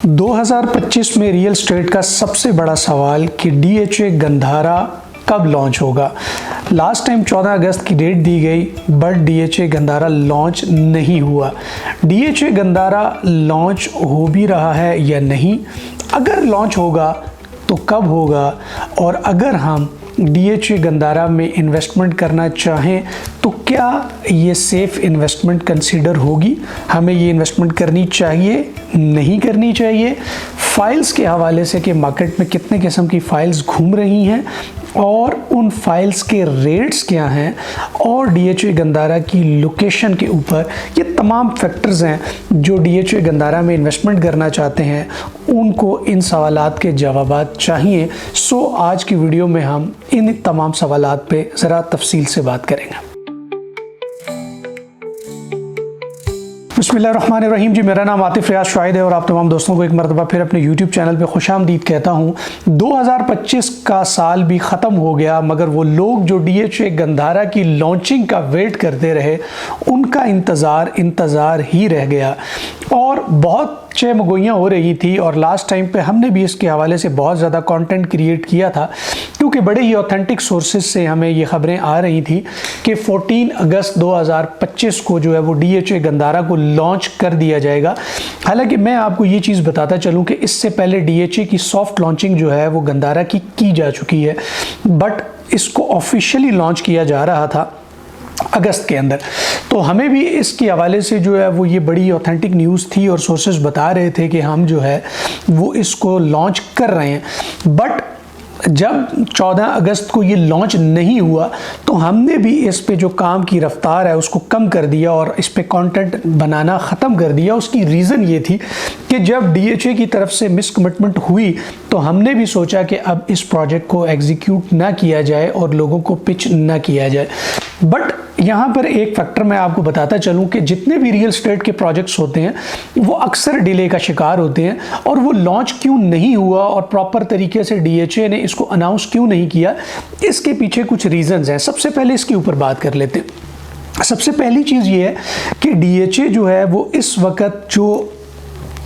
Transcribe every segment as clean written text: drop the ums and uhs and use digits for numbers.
2025 में real estate का सबसे बड़ा सवाल कि डीएचए गंधारा कब लॉन्च होगा। लास्ट टाइम 14 अगस्त की डेट दी गई बट डीएचए गंधारा लॉन्च नहीं हुआ। डीएचए गंधारा लॉन्च हो भी रहा है या नहीं, अगर लॉन्च होगा तो कब होगा, और अगर हम डीएचए गंधारा में इन्वेस्टमेंट करना चाहें तो क्या ये सेफ़ इन्वेस्टमेंट कंसीडर होगी, हमें ये इन्वेस्टमेंट करनी चाहिए नहीं करनी चाहिए। फाइल्स के हवाले से कि मार्केट में कितने किस्म की फ़ाइल्स घूम रही हैं और उन फाइल्स के रेट्स क्या हैं, और डीएचए गंधारा की लोकेशन के ऊपर, ये तमाम फैक्टर्स हैं जो डीएचए गंधारा में इन्वेस्टमेंट करना चाहते हैं उनको इन सवालात के जवाबात चाहिए। सो आज की वीडियो में हम इन तमाम सवालात पे ज़रा तफसील से बात करेंगे। बिस्मिल्लाहिर्रहमानिर्रहीम जी, मेरा नाम आतिफ रियाज शाहिद है और आप तमाम दोस्तों को एक मरतबा फिर अपने YouTube चैनल पे खुशामदीद कहता हूँ। 2025 का साल भी ख़त्म हो गया मगर वो लोग जो डीएचए गंधारा की लॉन्चिंग का वेट करते रहे उनका इंतज़ार ही रह गया और बहुत चहमगोइयाँ हो रही थी। और लास्ट टाइम पे हमने भी इसके हवाले से बहुत ज़्यादा कंटेंट क्रिएट किया था क्योंकि बड़े ही ऑथेंटिक सोर्सेज से हमें ये खबरें आ रही थी कि 14 अगस्त 2025 को जो है वो डीएचए गंधारा को लॉन्च कर दिया जाएगा। हालांकि मैं आपको ये चीज़ बताता चलूँ कि इससे पहले डीएचए की सॉफ्ट लॉन्चिंग जो है वो गंधारा की जा चुकी है, बट इसको ऑफिशियली लॉन्च किया जा रहा था अगस्त के अंदर। तो हमें भी इसके हवाले से जो है वो ये बड़ी ऑथेंटिक न्यूज़ थी और सोर्सेज बता रहे थे कि हम जो है वो इसको लॉन्च कर रहे हैं। बट जब 14 अगस्त को ये लॉन्च नहीं हुआ तो हमने भी इस पे जो काम की रफ्तार है उसको कम कर दिया और इस पे कंटेंट बनाना ख़त्म कर दिया। उसकी रीज़न ये थी कि जब डीएचए की तरफ से मिसकमिटमेंट हुई तो हमने भी सोचा कि अब इस प्रोजेक्ट को एग्जीक्यूट ना किया जाए और लोगों को पिच ना किया जाए। बट यहाँ पर एक फैक्टर मैं आपको बताता चलूँ कि जितने भी रियल एस्टेट के प्रोजेक्ट्स होते हैं वो अक्सर डिले का शिकार होते हैं और वो लॉन्च क्यों नहीं हुआ और प्रॉपर तरीके से डीएचए ने इसको अनाउंस क्यों नहीं किया, इसके पीछे कुछ रीजंस हैं। सबसे पहले इसके ऊपर बात कर लेते हैं। सबसे पहली चीज़ ये है कि डीएचए जो है वो इस वक्त जो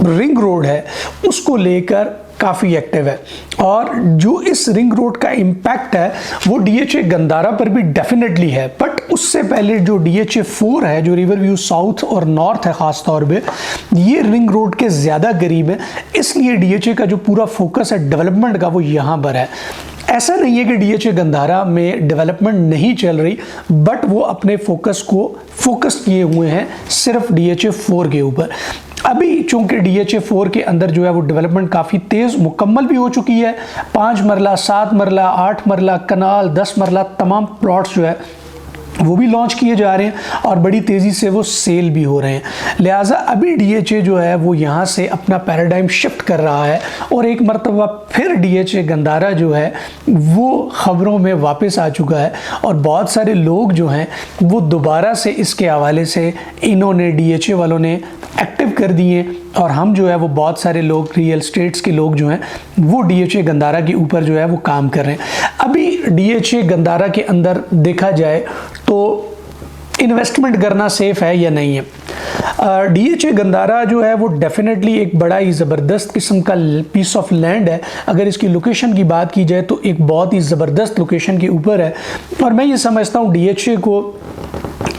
रिंग रोड है उसको लेकर काफ़ी एक्टिव है और जो इस रिंग रोड का इम्पैक्ट है वो डीएचए गंधारा पर भी डेफिनेटली है। बट उससे पहले जो डीएचए 4 है जो रिवर व्यू साउथ और नॉर्थ है ख़ास तौर पे, ये रिंग रोड के ज़्यादा करीब है, इसलिए डीएचए का जो पूरा फोकस है डेवलपमेंट का वो यहाँ पर है। ऐसा नहीं है कि डीएचए गंधारा में डेवलपमेंट नहीं चल रही, बट वो अपने फोकस को फोकस किए हुए हैं सिर्फ डीएचए 4 के ऊपर। अभी चूंकि डीएचए 4 के अंदर जो है वो डेवलपमेंट काफ़ी तेज़ मुकम्मल भी हो चुकी है। 5 मरला, 7 मरला, 8 मरला, कनाल, 10 मरला तमाम प्लॉट्स जो है वो भी लॉन्च किए जा रहे हैं और बड़ी तेज़ी से वो सेल भी हो रहे हैं। लिहाजा अभी डीएचए जो है वो यहाँ से अपना पैराडाइम शिफ्ट कर रहा है और एक मरतबा फिर डीएचए गंधारा जो है वो ख़बरों में वापस आ चुका है और बहुत सारे लोग जो हैं वो दोबारा से इसके हवाले से इन्होंने डीएचए वालों ने एक्टिव कर दिए और हम जो है वो बहुत सारे लोग रियल एस्टेट्स के लोग जो हैं वो डीएचए गंधारा के ऊपर जो है वो काम कर रहे हैं। अभी डीएचए गंधारा के अंदर देखा जाए तो इन्वेस्टमेंट करना सेफ़ है या नहीं है। डीएचए गंधारा जो है वो डेफिनेटली एक बड़ा ही ज़बरदस्त किस्म का पीस ऑफ लैंड है। अगर इसकी लोकेशन की बात की जाए तो एक बहुत ही ज़बरदस्त लोकेशन के ऊपर है और मैं ये समझता हूँ डीएचए को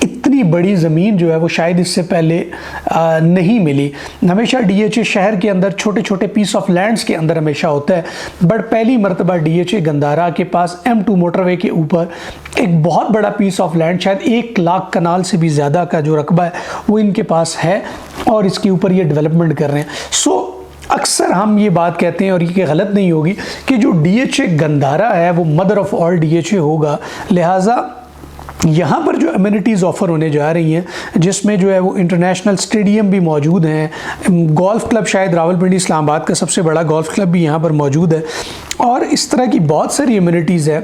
इतनी बड़ी ज़मीन जो है वो शायद इससे पहले नहीं मिली। हमेशा डीएचए शहर के अंदर छोटे छोटे पीस ऑफ लैंड्स के अंदर हमेशा होता है, बट पहली मरतबा डीएचए गंधारा के पास M2 मोटरवे के ऊपर एक बहुत बड़ा पीस ऑफ लैंड, शायद 1 लाख कनाल से भी ज़्यादा का जो रकबा है वो इनके पास है और इसके ऊपर ये डेवलपमेंट कर रहे हैं। सो अक्सर हम ये बात कहते हैं और ये गलत नहीं होगी कि जो डीएचए गंधारा है वो मदर ऑफ़ ऑल डीएचए होगा। लिहाजा यहाँ पर जो एमिनिटीज़ ऑफ़र होने जा रही हैं जिसमें जो है वो इंटरनेशनल स्टेडियम भी मौजूद हैं, गोल्फ़ क्लब शायद रावलपिंडी इस्लामाबाद का सबसे बड़ा गोल्फ़ क्लब भी यहाँ पर मौजूद है और इस तरह की बहुत सारी एमिनिटीज़ है,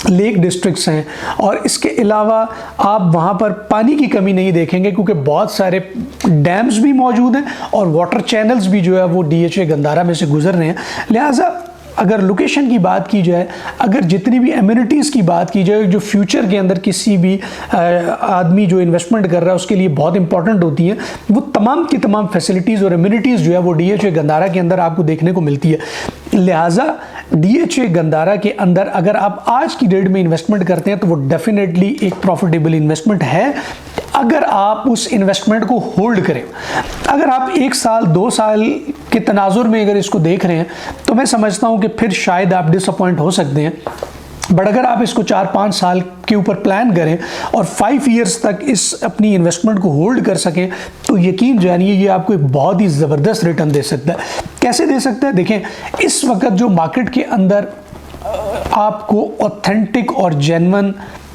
लेक डिस्ट्रिक्ट्स हैं और इसके अलावा आप वहाँ पर पानी की कमी नहीं देखेंगे क्योंकि बहुत सारे डैम्स भी मौजूद हैं और वाटर चैनल्स भी जो है वो डीएचए गंधारा में से गुजर रहे हैं। लिहाजा अगर लोकेशन की बात की जाए, अगर जितनी भी एम्यूनिटीज़ की बात की जाए जो फ्यूचर के अंदर किसी भी आदमी जो इन्वेस्टमेंट कर रहा है उसके लिए बहुत इंपॉर्टेंट होती हैं, वो तमाम की तमाम फैसिलिटीज़ और एम्यूनिटीज़ जो है वो DHA गंदारा के अंदर आपको देखने को मिलती है। लिहाजा DHA गंदारा के अंदर अगर आप आज की डेट में इन्वेस्टमेंट करते हैं तो वो डेफिनेटली एक प्रॉफिटेबल इन्वेस्टमेंट है, अगर आप उस इन्वेस्टमेंट को होल्ड करें। अगर आप 1 साल 2 साल के तनाजुर में अगर इसको देख रहे हैं तो मैं समझता हूं कि फिर शायद आप डिसअपॉइंट हो सकते हैं, बट अगर आप इसको 4-5 साल के ऊपर प्लान करें और 5 इयर्स तक इस अपनी इन्वेस्टमेंट को होल्ड कर सकें तो यकीन जानिए ये आपको एक बहुत ही ज़बरदस्त रिटर्न दे सकता है। कैसे दे सकता है? देखें, इस वक्त जो मार्केट के अंदर आपको ऑथेंटिक और जेन्युइन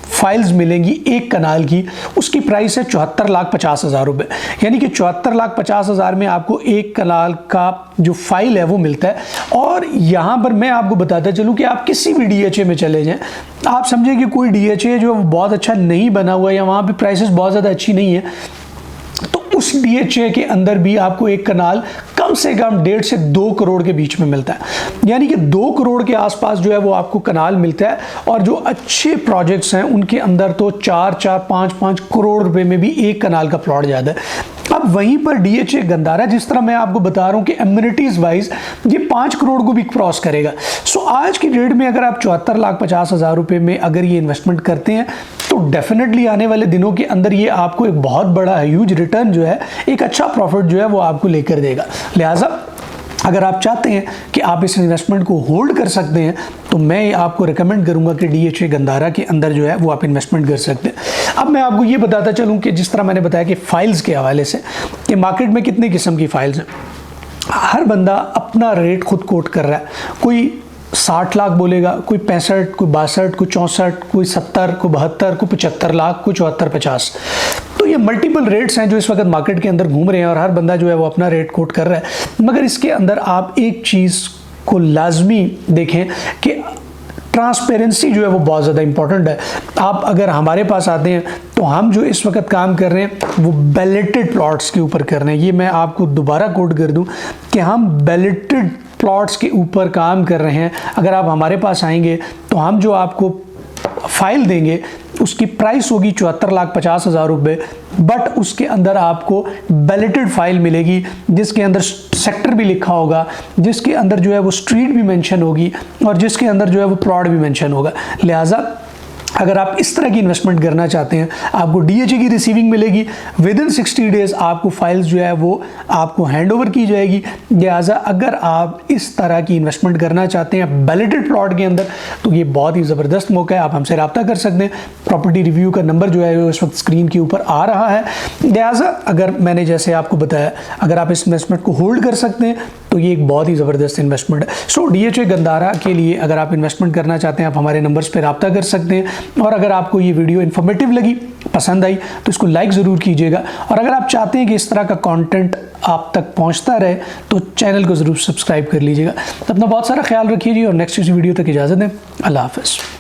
फाइल्स मिलेंगी एक कनाल की, उसकी प्राइस है 74,50,000 रुपये, यानी कि 74,50,000 में आपको एक कनाल का जो फाइल है वो मिलता है। और यहाँ पर मैं आपको बताता चलूँ कि आप किसी भी DHA में चले जाएं, आप समझें कि कोई DHA जो बहुत अच्छा नहीं बना हुआ है या वहाँ पे प्राइसेस बहुत ज़्यादा अच्छी नहीं है, तो उस DHA के अंदर भी आपको एक कनाल कम से कम 1.5 से 2 करोड़ के बीच में मिलता है, यानी कि 2 करोड़ के आसपास जो है वो आपको कनाल मिलता है। और जो अच्छे प्रोजेक्ट्स हैं उनके अंदर तो 4-4, 5-5 करोड़ रुपए में भी एक कनाल का प्लॉट जाता है। अब वहीं पर DHA गंदारा, जिस तरह मैं आपको बता रहा हूं कि एम्यूनिटीज वाइज ये 5 करोड़ को भी क्रॉस करेगा। सो आज की डेट में अगर आप 74,50,000 रुपए में अगर ये इन्वेस्टमेंट करते हैं तो डेफिनेटली आने वाले दिनों के अंदर ये आपको एक बहुत बड़ा ह्यूज रिटर्न जो है, एक अच्छा प्रॉफिट जो है वो आपको लेकर देगा। लिहाजा अगर आप चाहते हैं कि आप इस इन्वेस्टमेंट को होल्ड कर सकते हैं तो मैं आपको रिकमेंड करूंगा कि DHA गंदारा के अंदर जो है वो आप इन्वेस्टमेंट कर सकते हैं। अब मैं आपको ये बताता चलूं कि जिस तरह मैंने बताया कि फाइल्स के हवाले से कि मार्केट में कितनी किस्म की फाइल्स हैं, हर बंदा अपना रेट खुद कोट कर रहा है। कोई 60 लाख बोलेगा, कोई 65, कोई 62, कोई 64, कोई 70, कोई 72, कोई 75 लाख, कोई 74-50। तो ये मल्टीपल रेट्स हैं जो इस वक्त मार्केट के अंदर घूम रहे हैं और हर बंदा जो है वो अपना रेट कोट कर रहा है। मगर इसके अंदर आप एक चीज़ को लाजमी देखें कि ट्रांसपेरेंसी जो है वो बहुत ज़्यादा इंपॉर्टेंट है। आप अगर हमारे पास आते हैं तो हम जो इस वक्त काम कर रहे हैं वो बैलेटेड प्लॉट्स के ऊपर कर रहे हैं। ये मैं आपको दोबारा कोट कर दूं कि हम बैलेटेड प्लॉट्स के ऊपर काम कर रहे हैं। अगर आप हमारे पास आएंगे तो हम जो आपको फाइल देंगे उसकी प्राइस होगी 74,50,000 रुपये, बट उसके अंदर आपको बैलेटेड फाइल मिलेगी जिसके अंदर सेक्टर भी लिखा होगा, जिसके अंदर जो है वो स्ट्रीट भी मेंशन होगी और जिसके अंदर जो है वो प्लॉट भी मेंशन होगा। लिहाजा अगर आप इस तरह की इन्वेस्टमेंट करना चाहते हैं, आपको DHA की रिसीविंग मिलेगी, विदिन 60 डेज आपको फाइल्स जो है वो आपको हैंड ओवर की जाएगी। लिहाजा अगर आप इस तरह की इन्वेस्टमेंट करना चाहते हैं बैलेटेड प्लॉट के अंदर तो ये बहुत ही ज़बरदस्त मौका है, आप हमसे रब्ता कर सकते हैं। प्रॉपर्टी रिव्यू का नंबर जो है वो इस वक्त स्क्रीन के ऊपर आ रहा है। लिहाजा अगर मैंने जैसे आपको बताया, अगर आप इस इन्वेस्टमेंट को होल्ड कर सकते हैं तो ये एक बहुत ही ज़बरदस्त इन्वेस्टमेंट है। सो DHA गंदारा के लिए अगर आप इन्वेस्टमेंट करना चाहते हैं आप हमारे नंबर्स पर रब्ता कर सकते हैं। और अगर आपको ये वीडियो इन्फॉर्मेटिव लगी, पसंद आई तो इसको लाइक ज़रूर कीजिएगा। और अगर आप चाहते हैं कि इस तरह का कंटेंट आप तक पहुंचता रहे तो चैनल को ज़रूर सब्सक्राइब कर लीजिएगा। तो अपना बहुत सारा ख्याल रखिए जी और नेक्स्ट वीडियो तक इजाज़त दें। अल्लाह हाफ़िज़।